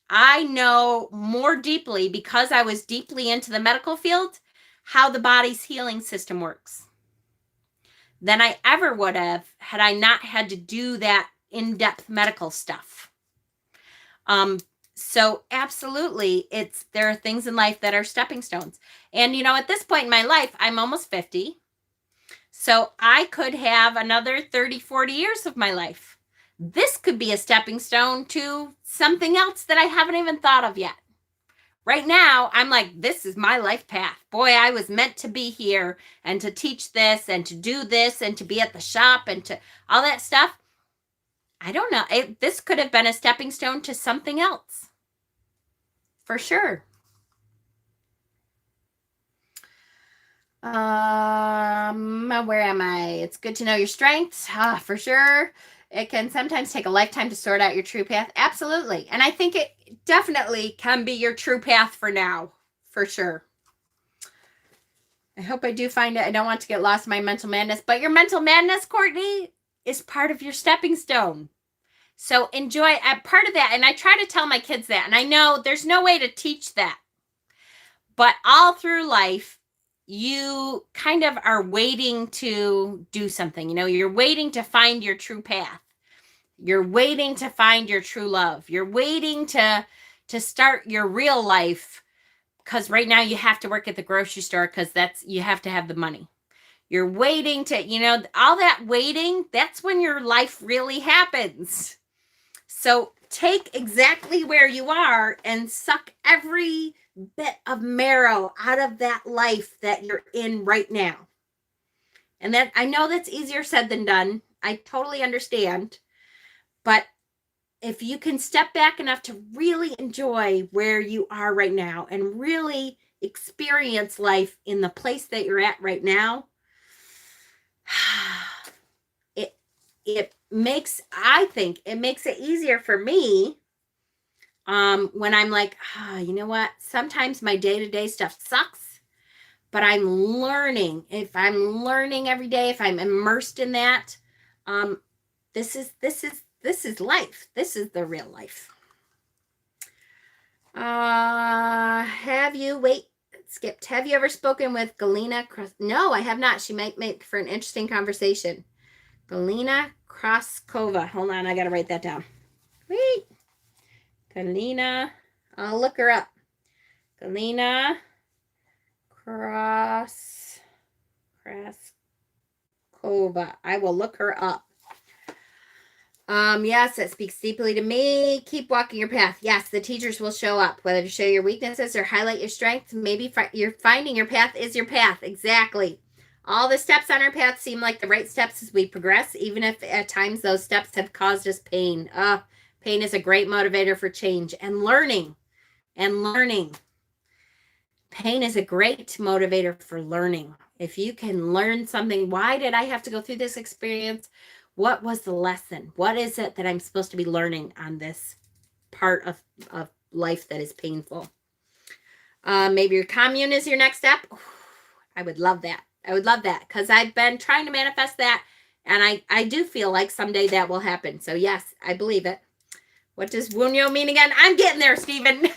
I know more deeply, because I was deeply into the medical field, how the body's healing system works than I ever would have had I not had to do that in-depth medical stuff. So absolutely, there are things in life that are stepping stones. And at this point in my life, I'm almost 50. So I could have another 30, 40 years of my life. This could be a stepping stone to something else that I haven't even thought of yet. Right now, I'm like, this is my life path. Boy, I was meant to be here and to teach this and to do this and to be at the shop and to all that stuff. I don't know. This could have been a stepping stone to something else. For sure. Where am I? It's good to know your strengths. For sure. It can sometimes take a lifetime to sort out your true path. Absolutely. And I think it definitely can be your true path for now. For sure. I hope I do find it. I don't want to get lost in my mental madness. But your mental madness, Courtney, is part of your stepping stone. So enjoy part of that. And I try to tell my kids that. And I know there's no way to teach that. But all through life, you kind of are waiting to do something. You're waiting to find your true path. You're waiting to find your true love. You're waiting to start your real life, because right now you have to work at the grocery store because you have to have the money. You're waiting to, all that waiting, that's when your life really happens. So take exactly where you are and suck every bit of marrow out of that life that you're in right now. And that, I know that's easier said than done. I totally understand. But if you can step back enough to really enjoy where you are right now and really experience life in the place that you're at right now, I think it makes it easier for me when I'm like, you know what? Sometimes my day-to-day stuff sucks, but I'm learning. If I'm learning every day, if I'm immersed in that, this is life. This is the real life. Have you ever spoken with Galina? No, I have not. She might make for an interesting conversation. Galina Kraskova. Hold on, I gotta write that down. Wait. Galina. I'll look her up. Galina Kraskova. I will look her up. Yes, it speaks deeply to me. Keep walking your path. Yes, the teachers will show up, whether to show your weaknesses or highlight your strengths. Maybe you're finding your path is your path. Exactly. All the steps on our path seem like the right steps as we progress, even if at times those steps have caused us pain. Pain is a great motivator for change and learning. And learning. Pain is a great motivator for learning. If you can learn something, why did I have to go through this experience? What was the lesson? What is it that I'm supposed to be learning on this part of life that is painful? Maybe your commune is your next step. I would love that. I would love that because I've been trying to manifest that, and I do feel like someday that will happen. So yes, I believe it. What does Wunjo mean again? I'm getting there, Stephen.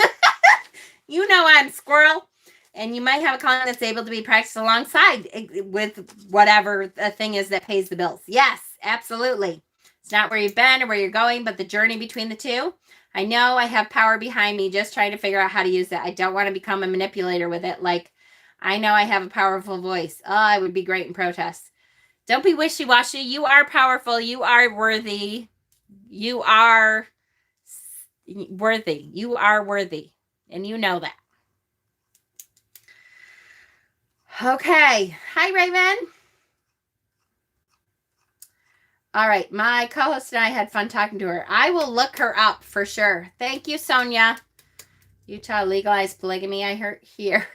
You know I'm squirrel. And you might have a calling that's able to be practiced alongside with whatever the thing is that pays the bills. Yes, absolutely. It's not where you've been or where you're going, but the journey between the two. I know I have power behind me, just trying to figure out how to use it. I don't want to become a manipulator with it. Like, I know I have a powerful voice. Oh, I would be great in protests. Don't be wishy-washy. You are powerful. You are worthy. You are worthy. You are worthy. And you know that. Okay. Hi, Raven. All right. My co-host and I had fun talking to her. I will look her up for sure. Thank you, Sonia. Utah legalized polygamy. I heard here.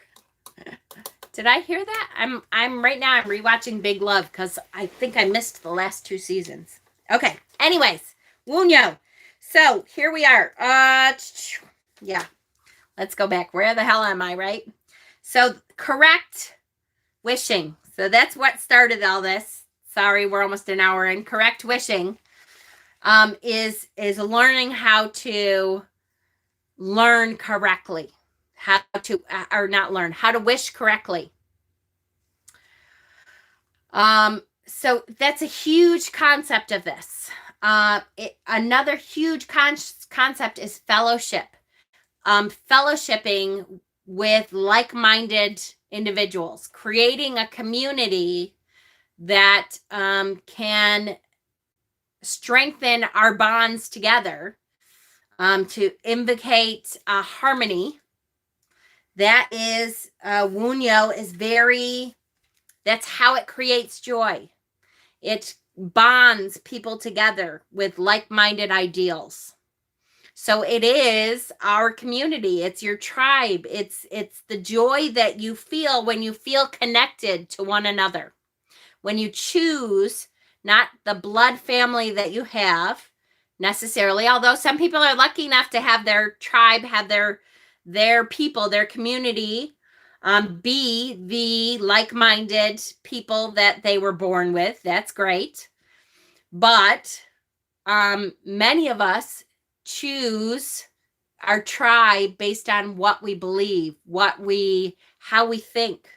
Did I hear that? I'm right now I'm rewatching Big Love because I think I missed the last 2 seasons. Okay. Anyways, Wunjo. So here we are. Yeah. Let's go back. Where the hell am I, right? So correct wishing. So that's what started all this. Sorry, we're almost an hour in. Correct wishing is learning how to learn correctly. How to, or not learn, how to wish correctly. So that's a huge concept of this. Another huge concept is fellowship. Fellowshipping with like-minded individuals, creating a community that can strengthen our bonds together, to invocate harmony. That is, Wunjo is very, that's how it creates joy. It bonds people together with like-minded ideals. So it is our community. It's your tribe. It's the joy that you feel when you feel connected to one another. When you choose not the blood family that you have necessarily, although some people are lucky enough to have their tribe, have their people, their community, be the like-minded people that they were born with. That's great. But many of us choose our tribe based on what we believe, how we think,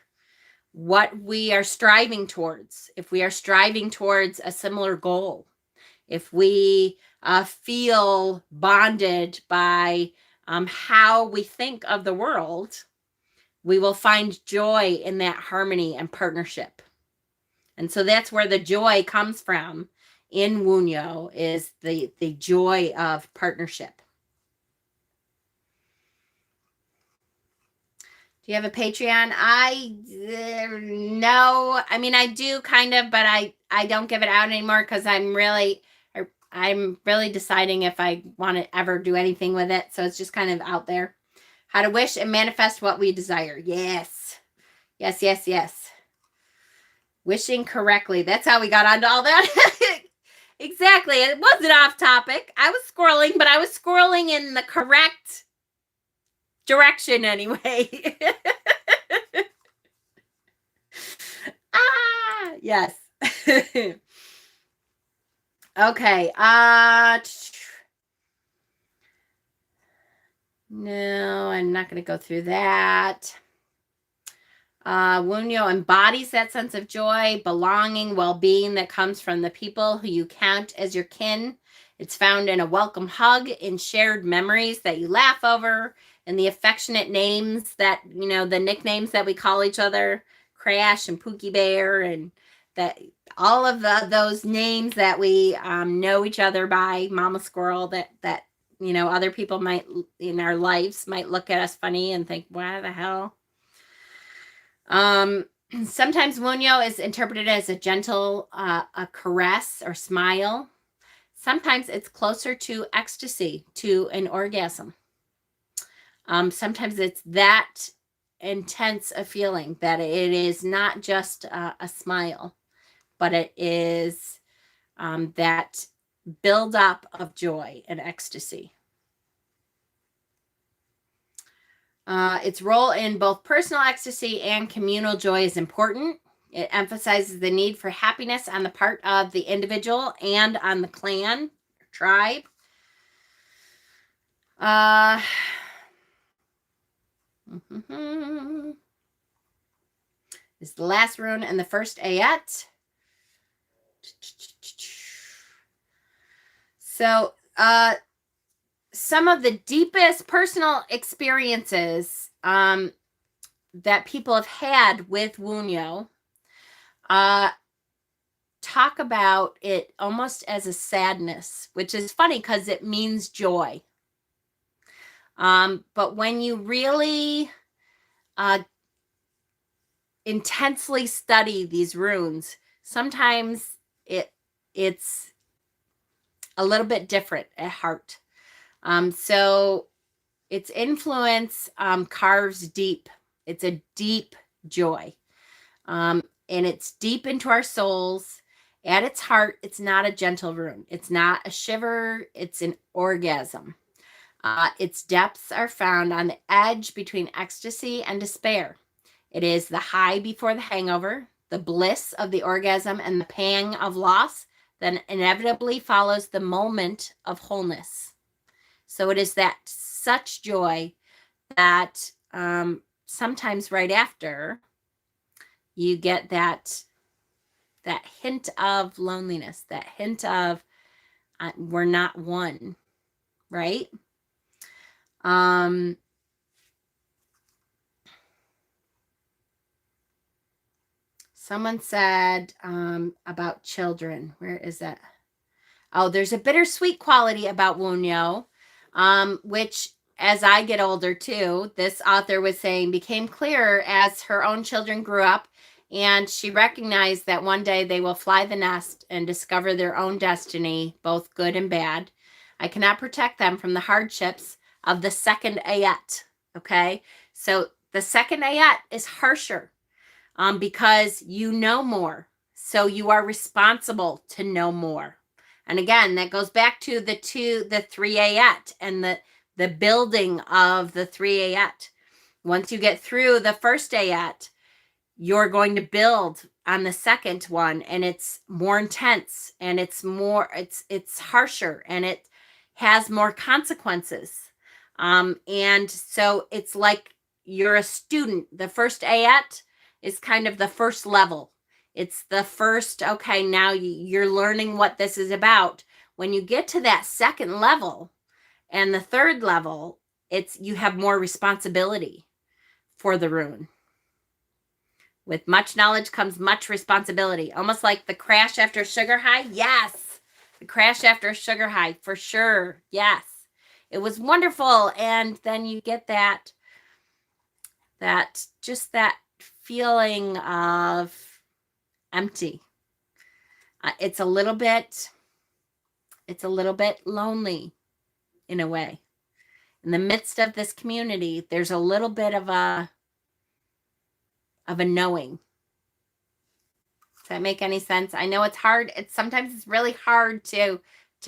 what we are striving towards. If we are striving towards a similar goal, if we feel bonded by how we think of the world, we will find joy in that harmony and partnership. And so that's where the joy comes from in Wunjo, is the joy of partnership. Do you have a Patreon? No. I mean, I do kind of, but I don't give it out anymore because I'm really deciding if I want to ever do anything with it. So it's just kind of out there. How to wish and manifest what we desire. Yes. Yes, yes, yes. Wishing correctly. That's how we got onto all that. Exactly. It wasn't off topic. I was scrolling, but I was scrolling in the correct direction anyway. Yes. Okay. No, I'm not going to go through that. Wunjo embodies that sense of joy, belonging, well-being that comes from the people who you count as your kin. It's found in a welcome hug, in shared memories that you laugh over, in the affectionate names that, the nicknames that we call each other, Crash and Pookie Bear, and that all of those names that we know each other by, Mama Squirrel, that you know, other people might in our lives might look at us funny and think, why the hell? Sometimes Wunjo is interpreted as a gentle a caress or smile. Sometimes it's closer to ecstasy, to an orgasm. Sometimes it's that intense a feeling that it is not just a smile, but it is that buildup of joy and ecstasy. Its role in both personal ecstasy and communal joy is important. It emphasizes the need for happiness on the part of the individual and on the clan, tribe. This is the last rune and the first ayat. So, some of the deepest personal experiences that people have had with Wunjo talk about it almost as a sadness, which is funny because it means joy. But when you really intensely study these runes, sometimes it's a little bit different at heart. So its influence carves deep. It's a deep joy. And it's deep into our souls. At its heart, it's not a gentle rune. It's not a shiver. It's an orgasm. Its depths are found on the edge between ecstasy and despair. It is the high before the hangover, the bliss of the orgasm, and the pang of loss that inevitably follows the moment of wholeness. So it is that such joy that sometimes right after you get that hint of loneliness, that hint of we're not one, right? Someone said about children. Where is that? Oh, there's a bittersweet quality about Wunjo, which as I get older too, this author was saying became clearer as her own children grew up, and she recognized that one day they will fly the nest and discover their own destiny, both good and bad. I cannot protect them from the hardships of the second ayat. Okay, so the second ayat is harsher because you know more, so you are responsible to know more. And again, that goes back to the 3 ayat and the building of the 3 ayat. Once you get through the first ayat, you're going to build on the second one, and it's more intense, and it's harsher, and it has more consequences. And so it's like you're a student. The first ayat is kind of the first level. It's the first, okay, now you're learning what this is about. When you get to that second level and the third level, you have more responsibility for the rune. With much knowledge comes much responsibility. Almost like the crash after sugar high. Yes, the crash after sugar high, for sure. Yes, it was wonderful. And then you get that feeling of empty. It's a little bit lonely in a way. In the midst of this community, there's a little bit of a knowing. Does that make any sense? I know it's hard. Sometimes it's really hard to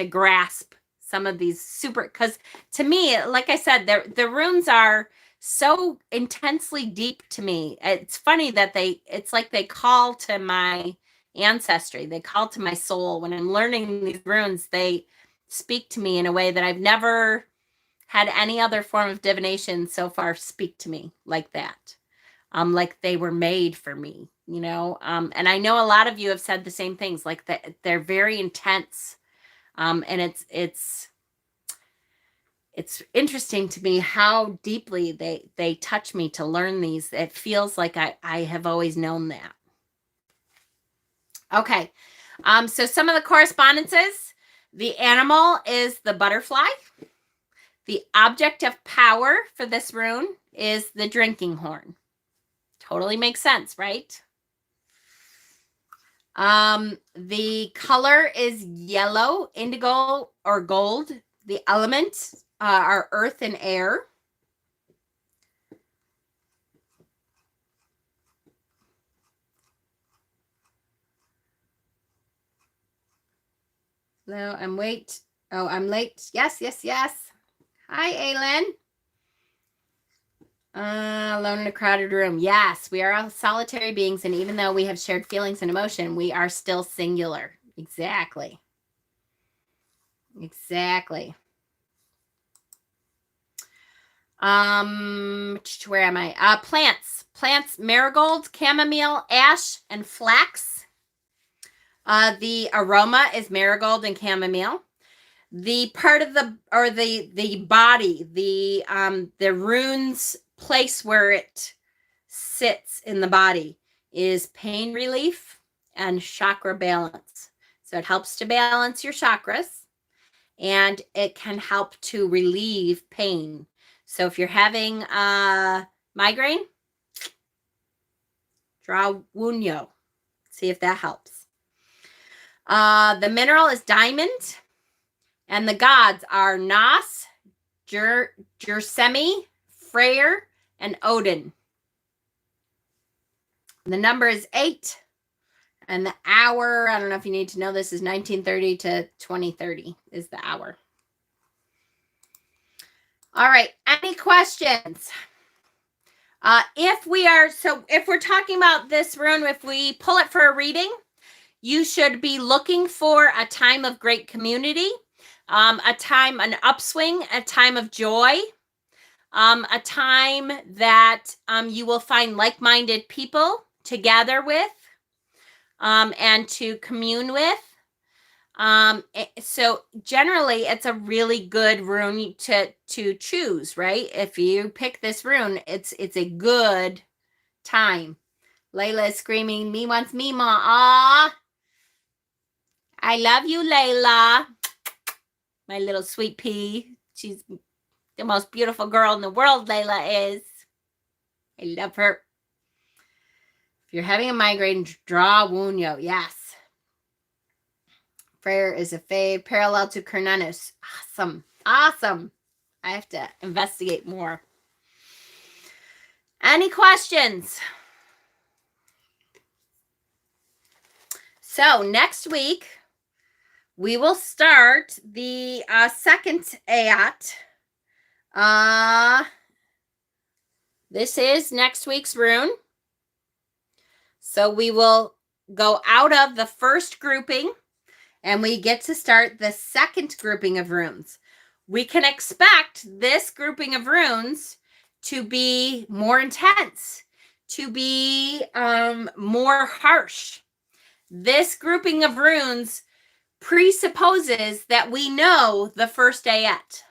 grasp some of these because to me, like I said, the runes are so intensely deep to me. It's funny that it's like they call to my ancestry. They call to my soul. When I'm learning these runes, they speak to me in a way that I've never had any other form of divination so far speak to me like that. Like they were made for me, you know? And I know a lot of you have said the same things, like that they're very intense. And it's interesting to me how deeply they touch me to learn these. It feels like I have always known that. Okay. So some of the correspondences, the animal is the butterfly. The object of power for this rune is the drinking horn. Totally makes sense, right? The color is yellow, indigo, or gold. The elements are earth and air. Hello, I'm late. Oh, I'm late. Yes, yes, yes. Hi, Aylin. Alone in a crowded room. Yes, we are all solitary beings, and even though we have shared feelings and emotion, we are still singular. Exactly. Exactly. Where am I? Plants. Plants, marigold, chamomile, ash, and flax. The aroma is marigold and chamomile. The part of the body, the rune's place where it sits in the body is pain relief and chakra balance. So it helps to balance your chakras, and it can help to relieve pain. So if you're having a migraine, draw Wunjo. See if that helps. The mineral is diamond, and the gods are Nas, Gersemi, Freyr, and Odin. The number is 8, and the hour, I don't know if you need to know this, is 1930 to 2030 is the hour. All right, any questions? If we're talking about this rune, if we pull it for a reading, you should be looking for a time of great community, an upswing, a time of joy, a time that you will find like-minded people to gather with and to commune with. So generally, it's a really good rune to choose, right? If you pick this rune, it's a good time. Layla is screaming, "Me wants me, ma." Ah, I love you, Layla. My little sweet pea. She's the most beautiful girl in the world, Layla is. I love her. If you're having a migraine, draw Wunjo. Yes. Freyr is a fave, parallel to Cernunnos. Awesome. Awesome. I have to investigate more. Any questions? So next week, we will start the second ayat. This is next week's rune. So we will go out of the first grouping, and we get to start the second grouping of runes. We can expect this grouping of runes to be more intense, to be more harsh. This grouping of runes presupposes that we know the first ayat,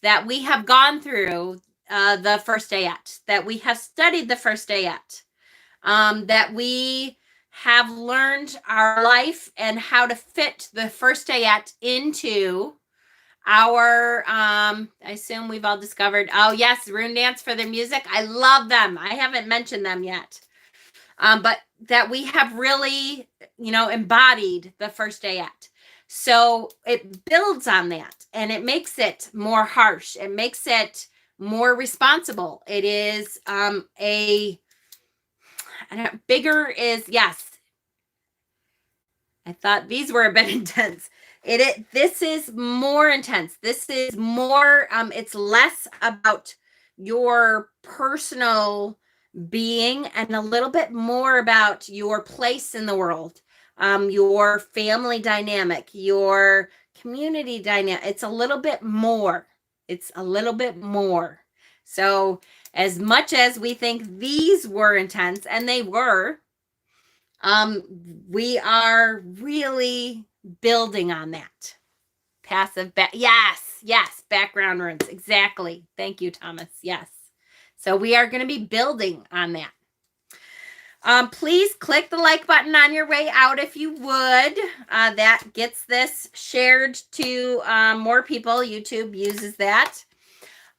that we have gone through the first ayat, that we have studied the first ayat, that we have learned our life and how to fit the first ayat into our, I assume we've all discovered, oh yes, Rune Dance for their music. I love them. I haven't mentioned them yet. But that we have really, embodied the first ayat. So it builds on that, and it makes it more harsh. It makes it more responsible. It is bigger is, yes. I thought these were a bit intense. This is more intense. This is more, it's less about your personal being and a little bit more about your place in the world, your family dynamic, your community dynamic. It's a little bit more. It's a little bit more. So as much as we think these were intense, and they were, we are really building on that. Passive yes, background runes. Exactly. Thank you, Thomas. Yes. So we are going to be building on that. Please click the like button on your way out if you would. That gets this shared to more people. YouTube uses that.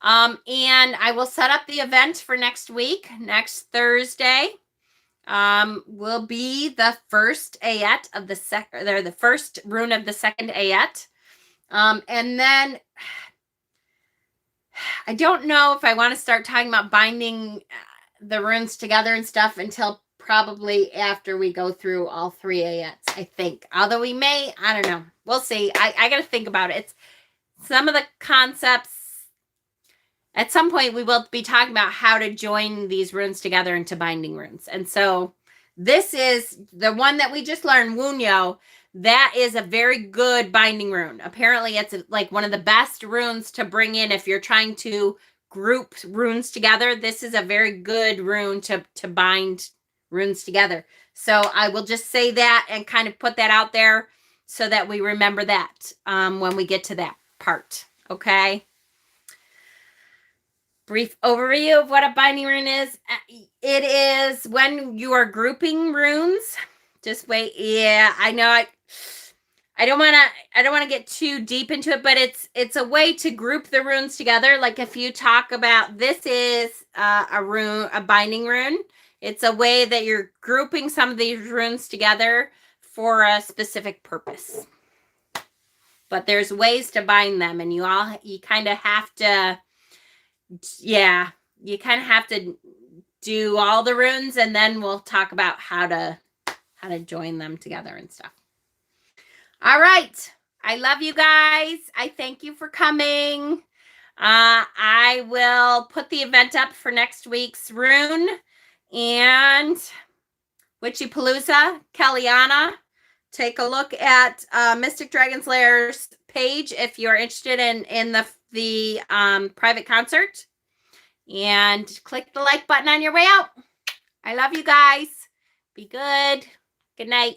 And I will set up the event for next week. Next Thursday will be the first ayat of the second. They're the first rune of the second ayat. And then I don't know if I want to start talking about binding the runes together and stuff until probably after we go through all 3 ayats, I think. Although we may, I don't know. We'll see. I got to think about it. It's some of the concepts. At some point, we will be talking about how to join these runes together into binding runes. And so this is the one that we just learned, Wunjo. That is a very good binding rune. Apparently, it's like one of the best runes to bring in if you're trying to group runes together. This is a very good rune to bind runes together. So I will just say that and kind of put that out there so that we remember that when we get to that part. Okay. Brief overview of what a binding rune is. It is when you are grouping runes. Just wait. Yeah, I know. I don't want to get too deep into it, but it's a way to group the runes together. Like if you talk about this is a binding rune. It's a way that you're grouping some of these runes together for a specific purpose. But there's ways to bind them, and you kind of have to. Yeah, you kind of have to do all the runes, and then we'll talk about how to join them together and stuff. All right. I love you guys. I thank you for coming. I will put the event up for next week's rune and Witchypalooza, Kellyanna. Take a look at Mystic Dragon's Lair's page if you're interested in the private concert, and click the like button on your way out. I love you guys. Be good. Good night.